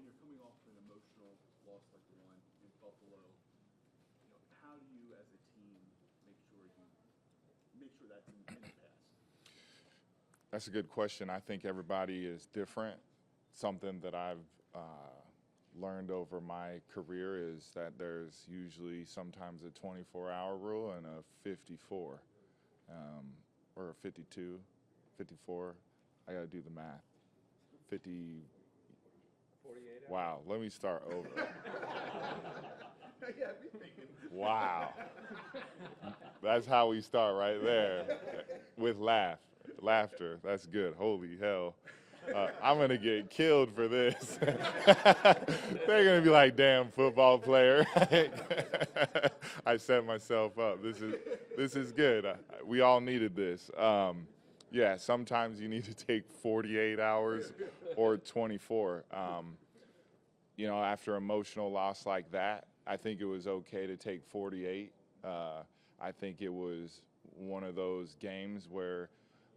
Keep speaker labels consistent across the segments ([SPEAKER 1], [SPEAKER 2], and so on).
[SPEAKER 1] when you're coming off an emotional loss like the one in Buffalo, how do you, as a team, make sure that's in the past?
[SPEAKER 2] That's a good question. I think everybody is different. Something that I've learned over my career is that there's usually sometimes a 24-hour rule and a 54 or a 52, 54. I got to do the math. 50.
[SPEAKER 3] 48 hours.
[SPEAKER 2] Wow, let me start over.
[SPEAKER 1] Yeah, me thinking.
[SPEAKER 2] Wow. That's how we start right there with laughter. That's good. Holy hell. I'm going to get killed for this. They're going to be like, damn football player. I set myself up. This is good. We all needed this. Yeah, sometimes you need to take 48 hours or 24. After emotional loss like that, I think it was okay to take 48. I think it was one of those games where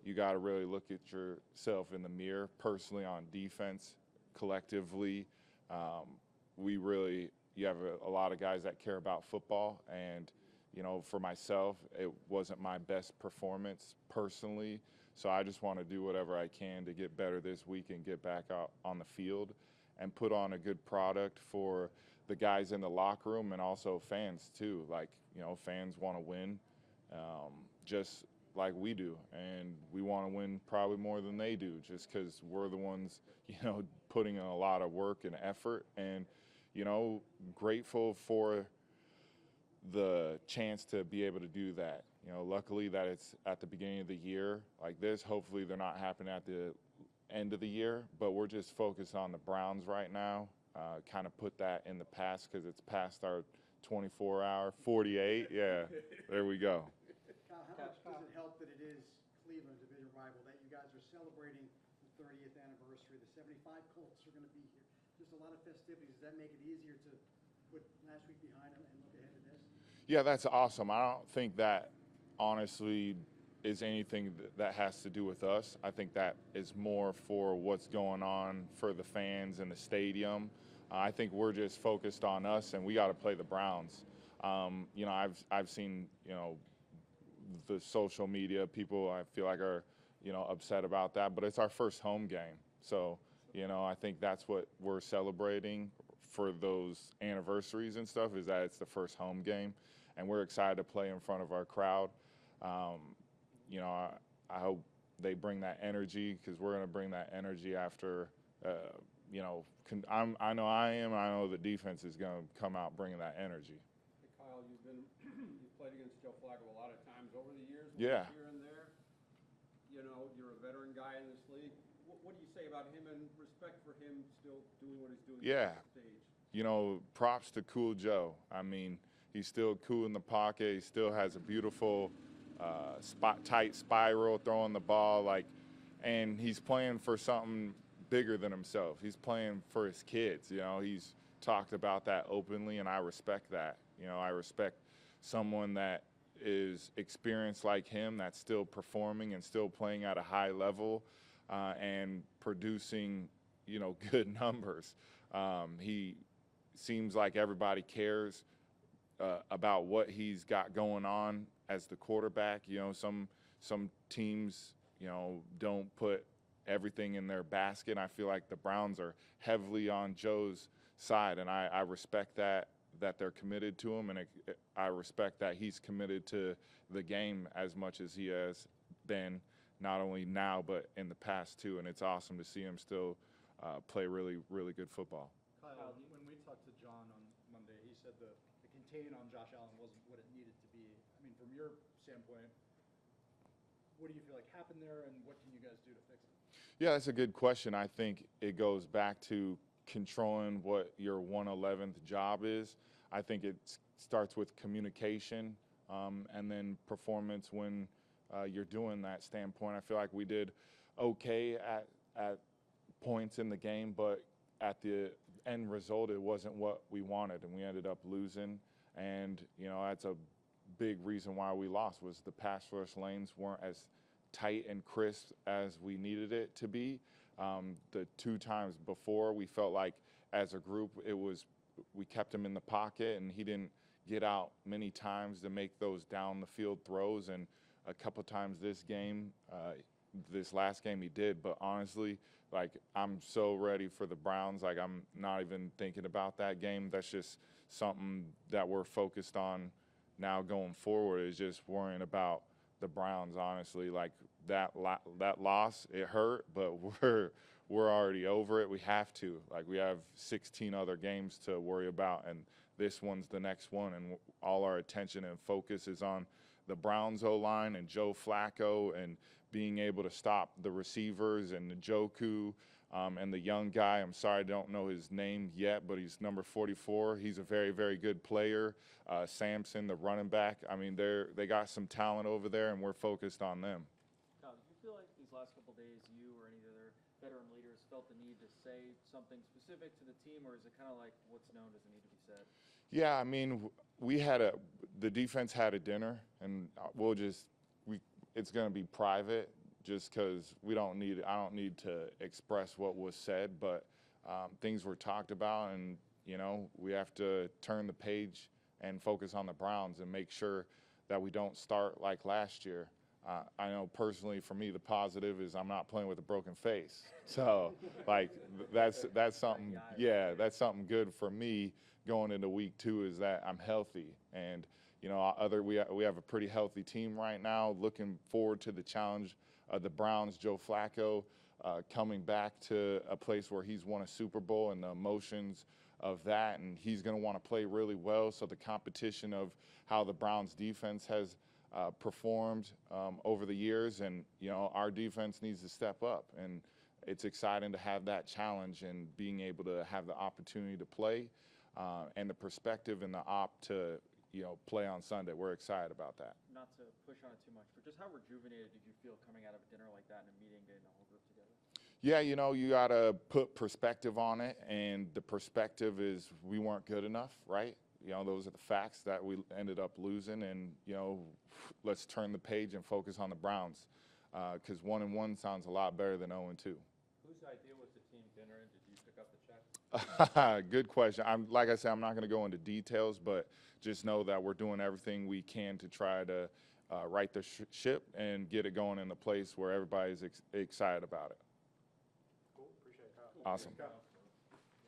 [SPEAKER 2] you got to really look at yourself in the mirror, personally on defense, collectively. You have a lot of guys that care about football, and for myself, it wasn't my best performance personally. So I just want to do whatever I can to get better this week and get back out on the field and put on a good product for the guys in the locker room and also fans too. Like, fans want to win just like we do, and we want to win probably more than they do just because we're the ones, putting in a lot of work and effort, and, grateful for the chance to be able to do that. Luckily that it's at the beginning of the year like this. Hopefully they're not happening at the end of the year, but we're just focused on the Browns right now. Kind of put that in the past because it's past our 24-hour, 48. Yeah, there we go.
[SPEAKER 4] Kyle, how much does it help that it is Cleveland, division rival, that you guys are celebrating the 30th anniversary? The 75 Colts are going to be here. Just a lot of festivities. Does that make it easier to put last week behind them and look ahead to this?
[SPEAKER 2] Yeah, that's awesome. I don't think that honestly is anything that has to do with us. I think that is more for what's going on for the fans in the stadium. I think we're just focused on us, and we got to play the Browns. I've seen the social media people I feel like are upset about that, but it's our first home game. So I think that's what we're celebrating for those anniversaries and stuff, is that it's the first home game, and we're excited to play in front of our crowd. I hope they bring that energy, because we're going to bring that energy after, I know I am, and I know the defense is going to come out bringing that energy.
[SPEAKER 3] Hey, Kyle, you've played against Joe Flacco a lot of times over the years.
[SPEAKER 2] Yeah.
[SPEAKER 3] Here and there. You're a veteran guy in this league. What do you say about him, and respect for him still doing what he's doing
[SPEAKER 2] Yeah.
[SPEAKER 3] on the stage?
[SPEAKER 2] Props to Cool Joe. I mean, he's still cool in the pocket. He still has a beautiful tight spiral throwing the ball, and he's playing for something bigger than himself. He's playing for his kids. He's talked about that openly, and I respect that. I respect someone that is experienced like him, that's still performing and still playing at a high level and producing, good numbers. He seems like everybody cares about what he's got going on as the quarterback. Some teams, don't put everything in their basket. I feel like the Browns are heavily on Joe's side, and I respect that they're committed to him, and I respect that he's committed to the game as much as he has been, not only now but in the past too. And it's awesome to see him still play really, really good football.
[SPEAKER 5] Kyle, when we talked to John on Monday, he said the contain on Josh Allen wasn't what it needed to be. I mean, from your standpoint, what do you feel like happened there, and what can you guys do to fix it?
[SPEAKER 2] Yeah, that's a good question. I think it goes back to controlling what your 1/11th job is. I think it starts with communication and then performance when you're doing that standpoint. I feel like we did okay at points in the game, but at the end result, it wasn't what we wanted, and we ended up losing. And, that's a big reason why we lost, was the pass rush lanes weren't as tight and crisp as we needed it to be. The two times before, we felt like as a group, we kept him in the pocket, and he didn't get out many times to make those down the field throws. And a couple times this last game he did. But honestly, like, I'm so ready for the Browns. Like, I'm not even thinking about that game. That's just something that we're focused on now going forward, is just worrying about the Browns, honestly. Like, that loss, it hurt, but we're already over it. We have to. Like, we have 16 other games to worry about, and this one's the next one, and all our attention and focus is on the Browns O-line and Joe Flacco and being able to stop the receivers and Njoku and the young guy. I'm sorry, I don't know his name yet, but he's number 44. He's a very, very good player. Sampson, the running back. I mean, they got some talent over there, and we're focused on them.
[SPEAKER 6] Kyle, did you feel like these last couple of days you or any of the other veteran leaders felt the need to say something specific to the team, or is it kind of like what's known doesn't need to be said?
[SPEAKER 2] Yeah, I mean, the defense had a dinner, and it's going to be private, just because I don't need to express what was said, but things were talked about, and we have to turn the page and focus on the Browns and make sure that we don't start like last year. I know personally, for me, the positive is I'm not playing with a broken face. So, like, that's something. Yeah, that's something good for me going into week 2, is that I'm healthy. And we have a pretty healthy team right now. Looking forward to the challenge of the Browns. Joe Flacco coming back to a place where he's won a Super Bowl, and the emotions of that, and he's going to want to play really well. So the competition of how the Browns defense has performed over the years, and our defense needs to step up, and it's exciting to have that challenge and being able to have the opportunity to play and the perspective and the to play on Sunday. We're excited about that.
[SPEAKER 6] Not to push on it too much, but just how rejuvenated did you feel coming out of a dinner like that and a meeting, getting the whole group together?
[SPEAKER 2] Yeah, you got to put perspective on it, and the perspective is we weren't good enough, right? Those are the facts that we ended up losing, and let's turn the page and focus on the Browns, because 1-1 sounds a lot better than 0-2.
[SPEAKER 7] Whose idea was the team dinner, and did you pick up the check?
[SPEAKER 2] Good question. Like I said, I'm not going to go into details, but just know that we're doing everything we can to try to right the ship and get it going in a place where everybody's excited about it.
[SPEAKER 7] Cool. Appreciate it, Kyle.
[SPEAKER 2] Awesome.
[SPEAKER 7] Thanks, Kyle.